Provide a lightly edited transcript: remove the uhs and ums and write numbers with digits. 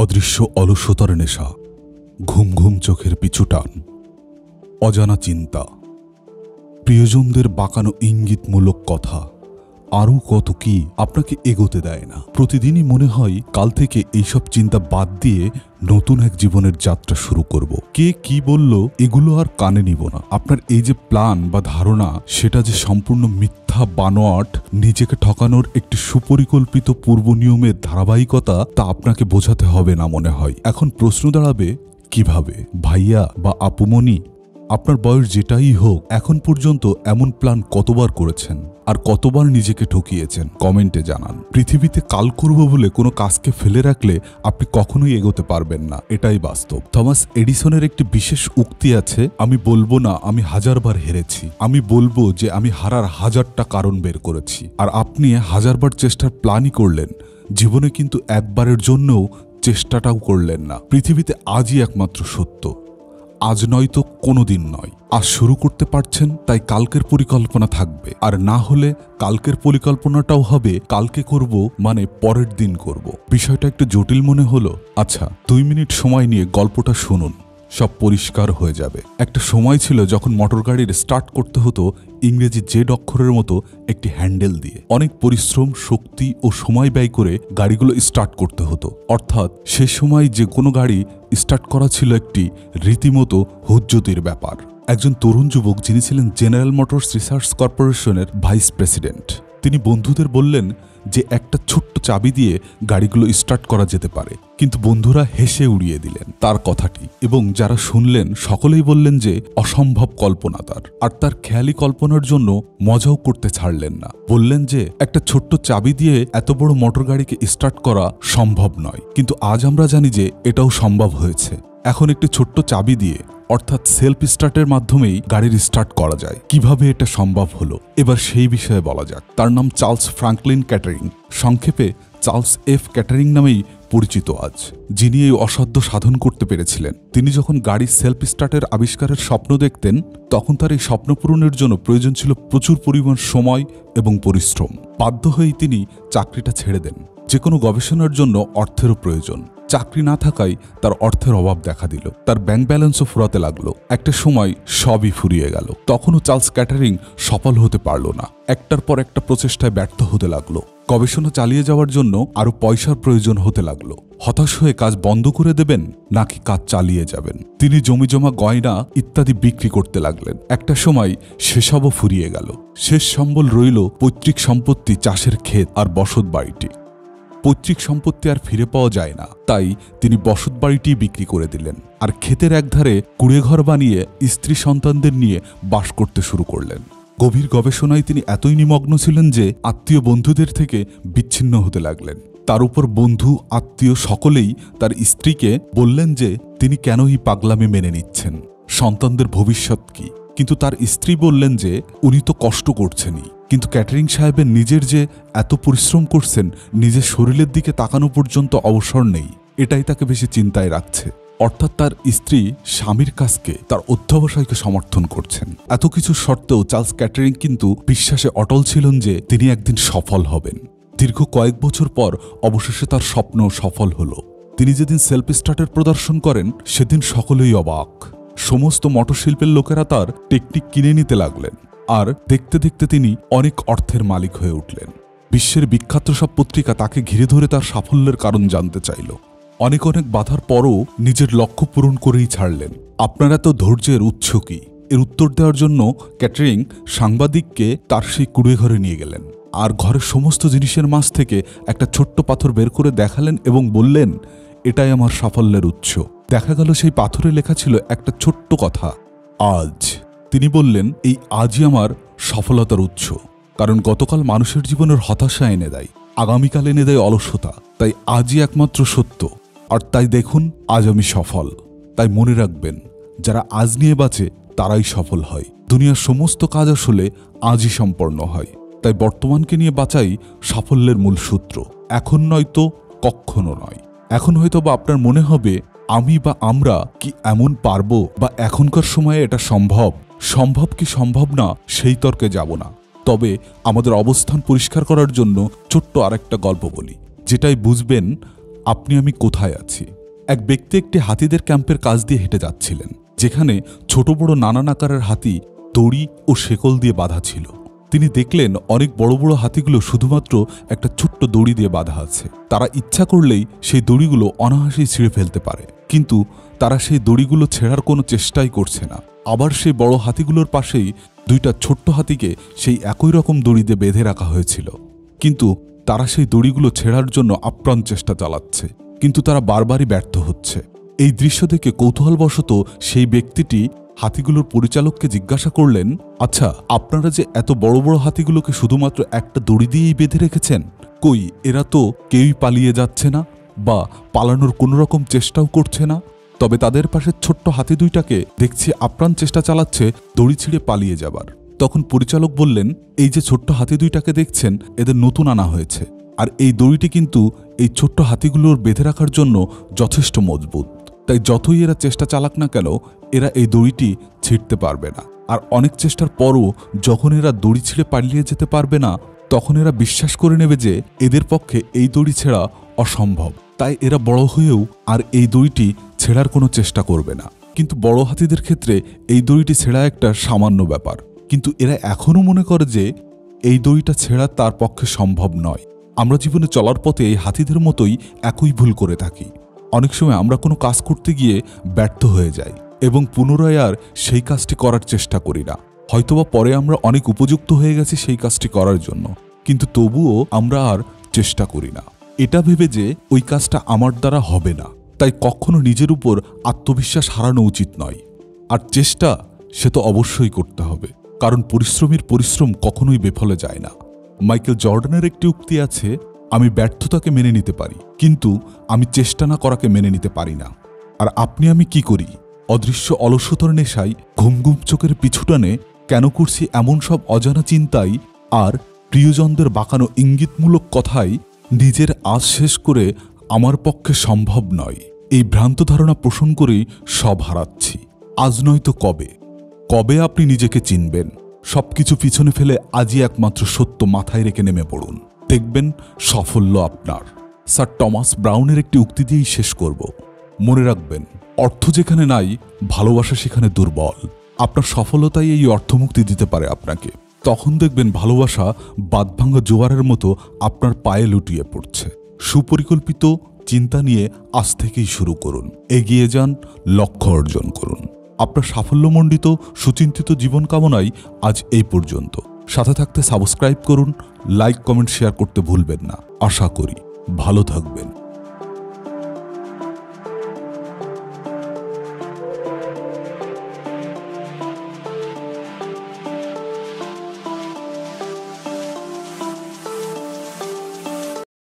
অদৃশ্য অলসতার নেশা, ঘুম ঘুম চোখের পিছু টান, অজানা চিন্তা, প্রিয়জনদের বাঁকানো ইঙ্গিতমূলক কথা, আরও কত কি আপনাকে এগোতে দেয় না। প্রতিদিনই মনে হয় কাল থেকে এইসব চিন্তা বাদ দিয়ে নতুন এক জীবনের যাত্রা শুরু করব। কে কি বলল এগুলো আর কানে নিব না। আপনার এই যে প্ল্যান বা ধারণা, সেটা যে সম্পূর্ণ মিথ্যা বানোয়াট, নিজেকে ঠকানোর একটি সুপরিকল্পিত পূর্ব নিয়মের ধারাবাহিকতা, তা আপনাকে বোঝাতে হবে না মনে হয়। এখন প্রশ্ন দাঁড়াবে, কিভাবে? ভাইয়া বা আপুমনি, আপনার বয়স যেটাই হোক, এখন পর্যন্ত এমন প্ল্যান কতবার করেছেন আর কতবার নিজেকে ঠকিয়েছেন? কমেন্টে জানান। পৃথিবীতে কাল করব বলে কোনো কাজকে ফেলে রাখলে আপনি কখনোই এগোতে পারবেন না, এটাই বাস্তব। থমাস এডিসনের একটি বিশেষ উক্তি আছে, আমি বলবো না আমি 1000বার হেরেছি, আমি বলবো যে আমি হারার 1000টা কারণ বের করেছি। আর আপনি 1000বার চেষ্টার প্ল্যানই করলেন, জীবনে কিন্তু একবারের জন্যও চেষ্টাটাও করলেন না। পৃথিবীতে আজই একমাত্র সত্য, আজ নয়তো কোনোদিন নয়। আজ শুরু করতে পারছেন তাই কালকের পরিকল্পনা থাকবে, আর না হলে কালকের পরিকল্পনাটাও হবে কালকে করব মানে পরের দিন করব। বিষয়টা একটু জটিল মনে হলো? আচ্ছা, 2 মিনিট সময় নিয়ে গল্পটা শুনুন, সব পরিষ্কার হয়ে যাবে। একটা সময় ছিল যখন মোটর গাড়ির স্টার্ট করতে হতো ইংরেজি জেড অক্ষরের মতো একটি হ্যান্ডেল দিয়ে। অনেক পরিশ্রম, শক্তি ও সময় ব্যয় করে গাড়িগুলো স্টার্ট করতে হতো। অর্থাৎ সে সময় যে কোনো গাড়ি স্টার্ট করা ছিল একটি রীতিমতো হুজ্জতির ব্যাপার। একজন তরুণ যুবক, যিনি ছিলেন জেনারেল মোটরস রিসার্চ কর্পোরেশনের ভাইস প্রেসিডেন্ট, তিনি বন্ধুদের বললেন যে একটা ছোট্ট চাবি দিয়ে গাড়িগুলো স্টার্ট করা যেতে পারে। কিন্তু বন্ধুরা হেসে উড়িয়ে দিলেন তার কথাটি, এবং যারা শুনলেন সকলেই বললেন যে অসম্ভব কল্পনা তার। আর তার খেয়ালি কল্পনার জন্য মজাও করতে ছাড়লেন না। বললেন যে একটা ছোট্ট চাবি দিয়ে এত বড় মোটর গাড়িকে স্টার্ট করা সম্ভব নয়, কিন্তু আজ আমরা জানি যে এটাও সম্ভব হয়েছে। এখন একটি ছোট্ট চাবি দিয়ে, অর্থাৎ সেলফ স্টার্টের মাধ্যমেই গাড়ির স্টার্ট করা যায়। কিভাবে এটা সম্ভব হলো, এবার সেই বিষয়ে বলা যাক। তার নাম চার্লস ফ্রাঙ্কলিন ক্যাটারিং, সংক্ষেপে চার্লস এফ ক্যাটারিং নামেই পরিচিত আজ, যিনি এই অসাধ্য সাধন করতে পেরেছিলেন। তিনি যখন গাড়ির সেলফ স্টার্টের আবিষ্কারের স্বপ্ন দেখতেন, তখন তার এই স্বপ্ন পূরণের জন্য প্রয়োজন ছিল প্রচুর পরিমাণ সময় এবং পরিশ্রম। বাধ্য হয়েই তিনি চাকরিটা ছেড়ে দেন। যে কোনো গবেষণার জন্য অর্থেরও প্রয়োজন। চাকরি না থাকায় তার অর্থের অভাব দেখা দিল, তার ব্যাংক ব্যালেন্সও ফুরাতে লাগলো। একটা সময় সবই ফুরিয়ে গেল। তখনও চার্লস ক্যাটারিং সফল হতে পারল না। একটার পর একটা প্রচেষ্টায় ব্যর্থ হতে লাগলো। গবেষণা চালিয়ে যাওয়ার জন্য আরো পয়সার প্রয়োজন হতে লাগলো। হতাশ হয়ে কাজ বন্ধ করে দেবেন নাকি কাজ চালিয়ে যাবেন? তিনি জমিজমা গয়না ইত্যাদি বিক্রি করতে লাগলেন। একটা সময় সেসবও ফুরিয়ে গেল। শেষ সম্বল রইল পৈতৃক সম্পত্তি, চাষের ক্ষেত আর বসত বাড়িটি। পৈতৃক সম্পত্তি আর ফিরে পাওয়া যায় না, তাই তিনি বসত বাড়িটি বিক্রি করে দিলেন আর ক্ষেতের একধারে কুঁড়েঘর বানিয়ে স্ত্রী সন্তানদের নিয়ে বাস করতে শুরু করলেন। গভীর গবেষণায় তিনি এতই নিমগ্ন ছিলেন যে আত্মীয় বন্ধুদের থেকে বিচ্ছিন্ন হতে লাগলেন। তার উপর বন্ধু, আত্মীয় সকলেই তার স্ত্রীকে বললেন যে তিনি কেন এই পাগলামি মেনে নিচ্ছেন, সন্তানদের ভবিষ্যৎ কি। কিন্তু তার স্ত্রী বললেন যে উনি তো কষ্ট করছেনই, কিন্তু ক্যাটারিং সাহেবের নিজের যে এত পরিশ্রম করছেন, নিজের শরীরের দিকে তাকানো পর্যন্ত অবসর নেই, এটাই তাকে বেশি চিন্তায় রাখছে। অর্থাৎ তার স্ত্রী স্বামীর কাজকে, তার অধ্যবসায়কে সমর্থন করছেন। এত কিছু সত্ত্বেও চার্লস ক্যাটারিং কিন্তু বিশ্বাসে অটল ছিলেন যে তিনি একদিন সফল হবেন। দীর্ঘ কয়েক বছর পর অবশেষে তার স্বপ্ন সফল হলো। তিনি যেদিন সেলফ স্টার্টের প্রদর্শন করেন, সেদিন সকলেই অবাক। সমস্ত মোটরশিল্পের লোকেরা তার টেকনিক কিনে নিতে লাগলেন, আর দেখতে দেখতে তিনি অনেক অর্থের মালিক হয়ে উঠলেন। বিশ্বের বিখ্যাত সব পত্রিকা তাকে ঘিরে ধরে তার সাফল্যের কারণ জানতে চাইল। অনেক বাধার পরও নিজের লক্ষ্য পূরণ করেই ছাড়লেন। আপনারা তো ধৈর্যের উৎস কি, এর উত্তর দেওয়ার জন্য ক্যাটারিং সাংবাদিককে তার সেই কুঁড়ে ঘরে নিয়ে গেলেন, আর ঘরের সমস্ত জিনিসের মাঝ থেকে একটা ছোট্ট পাথর বের করে দেখালেন এবং বললেন, এটাই আমার সাফল্যের উৎস। দেখা গেল সেই পাথরে লেখা ছিল একটা ছোট্ট কথা, আজ। তিনি বললেন, এই আজই আমার সফলতার উৎস, কারণ গতকাল মানুষের জীবনের হতাশা এনে দেয়, আগামীকাল এনে দেয় অলসতা, তাই আজই একমাত্র সত্য। আর তাই দেখুন, আজ আমি সফল। তাই মনে রাখবেন, যারা আজ নিয়ে বাঁচে তারাই সফল হয়। দুনিয়ার সমস্ত কাজ আসলে আজই সম্পন্ন হয়। তাই বর্তমানকে নিয়ে বাঁচাই সাফল্যের মূল সূত্র। এখন নয়তো কখনো নয়। এখন হয়তো বা আপনার মনে হবে, আমি বা আমরা কি এমন পারবো, বা এখনকার সময়ে এটা সম্ভব কি সম্ভব না, সেই তর্কে যাব না। তবে আমাদের অবস্থান পরিষ্কার করার জন্য ছোট্ট আরেকটা গল্প বলি, যেটাই বুঝবেন আপনি আমি কোথায় আছি। এক ব্যক্তি একটি হাতিদের ক্যাম্পের কাছ দিয়ে হেঁটে যাচ্ছিলেন, যেখানে ছোট বড় নানান আকারের হাতি দড়ি ও শেকল দিয়ে বাঁধা ছিল। তিনি দেখলেন অনেক বড় বড় হাতিগুলো শুধুমাত্র একটা ছোট্ট দড়ি দিয়ে বাঁধা আছে। তারা ইচ্ছা করলেই সেই দড়িগুলো অনায়াসেই ছিঁড়ে ফেলতে পারে, কিন্তু তারা সেই দড়িগুলো ছেঁড়ার কোনো চেষ্টাই করছে না। আবার সেই বড় হাতিগুলোর পাশেই দুইটা ছোট্ট হাতিকে সেই একই রকম দড়ি দিয়ে বেঁধে রাখা হয়েছিল, কিন্তু তারা সেই দড়িগুলো ছেঁড়ার জন্য আপ্রাণ চেষ্টা চালাচ্ছে, কিন্তু তারা বারবারই ব্যর্থ হচ্ছে। এই দৃশ্য দেখে কৌতূহলবশত সেই ব্যক্তিটি হাতিগুলোর পরিচালককে জিজ্ঞাসা করলেন, আচ্ছা, আপনারা যে এত বড় বড় হাতিগুলোকে শুধুমাত্র একটা দড়ি দিয়েই বেঁধে রেখেছেন, কই এরা তো কেউই পালিয়ে যাচ্ছে না বা পালানোর কোনো রকম চেষ্টাও করছে না। তবে তাদের পাশে ছোট্ট হাতি দুইটাকে দেখছি আপ্রাণ চেষ্টা চালাচ্ছে দড়ি ছিঁড়ে পালিয়ে যাবার। তখন পরিচালক বললেন, এই যে ছোট্ট হাতি দুইটাকে দেখছেন, এদের নতুন আনা হয়েছে, আর এই দড়িটি কিন্তু এই ছোট্ট হাতিগুলোর বেঁধে রাখার জন্য যথেষ্ট মজবুত। তাই যতই এরা চেষ্টা চালাক না কেন, এরা এই দড়িটি ছিঁড়তে পারবে না। আর অনেক চেষ্টার পরও যখন এরা দড়ি ছিঁড়ে পালিয়ে যেতে পারবে না, তখন এরা বিশ্বাস করে নেবে যে এদের পক্ষে এই দড়ি ছেঁড়া অসম্ভব। তাই এরা বড় হয়েও আর এই দড়িটি ছেঁড়ার কোনো চেষ্টা করবে না। কিন্তু বড় হাতিদের ক্ষেত্রে এই দড়িটি ছেঁড়া একটা সামান্য ব্যাপার, কিন্তু এরা এখনও মনে করে যে এই দড়িটা ছেঁড়া তার পক্ষে সম্ভব নয়। আমরা জীবনে চলার পথে এই হাতিদের মতোই একই ভুল করে থাকি। অনেক সময় আমরা কোনো কাজ করতে গিয়ে ব্যর্থ হয়ে যাই এবং পুনরায় আর সেই কাজটি করার চেষ্টা করি না। হয়তোবা পরে আমরা অনেক উপযুক্ত হয়ে গেছি সেই কাজটি করার জন্য, কিন্তু তবুও আমরা আর চেষ্টা করি না, এটা ভেবে যে ওই কাজটা আমার দ্বারা হবে না। তাই কখনো নিজের উপর আত্মবিশ্বাস হারানো উচিত নয়। আর চেষ্টা সে তো অবশ্যই করতে হবে, কারণ পরিশ্রমীর পরিশ্রম কখনোই বেফলে যায় না। মাইকেল জর্ডানের একটি উক্তি আছে, আমি ব্যর্থতাকে মেনে নিতে পারি, কিন্তু আমি চেষ্টা না করাকে মেনে নিতে পারি না। আর আপনি আমি কি করি? অদৃশ্য অলসতার নেশায় ঘুম ঘুম চোখের পিছুটানে কেন করছি এমন সব অজানা চিন্তাই আর প্রিয়জনদের বাঁকানো ইঙ্গিতমূলক কথাই নিজের আজ শেষ করে আমার পক্ষে সম্ভব নয়, এই ভ্রান্ত ধারণা পোষণ করেই সব হারাচ্ছি। আজ নয়তো কবে? কবে আপনি নিজেকে চিনবেন? সবকিছু পিছনে ফেলে আজই একমাত্র সত্য মাথায় রেখে নেমে পড়ুন, দেখবেন সাফল্য আপনার। স্যার টমাস ব্রাউনের একটি উক্তি দিয়েই শেষ করব। মনে রাখবেন, অর্থ যেখানে নাই, ভালোবাসা সেখানে দুর্বল। আপনার সফলতাই এই অর্থমুক্তি দিতে পারে আপনাকে। তখন দেখবেন ভালোবাসা বাঁধভাঙা জোয়ারের মতো আপনার পায়ে লুটিয়ে পড়ছে। সুপরিকল্পিত চিন্তা নিয়ে আজ থেকেই শুরু করুন, এগিয়ে যান, লক্ষ্য অর্জন করুন। আপনার সাফল্যমণ্ডিত সুচিন্তিত জীবন কামনায় আজ এই পর্যন্ত। সাথে থাকতে সাবস্ক্রাইব করুন, লাইক কমেন্ট শেয়ার করতে ভুলবেন না। আশা করি ভালো থাকবেন।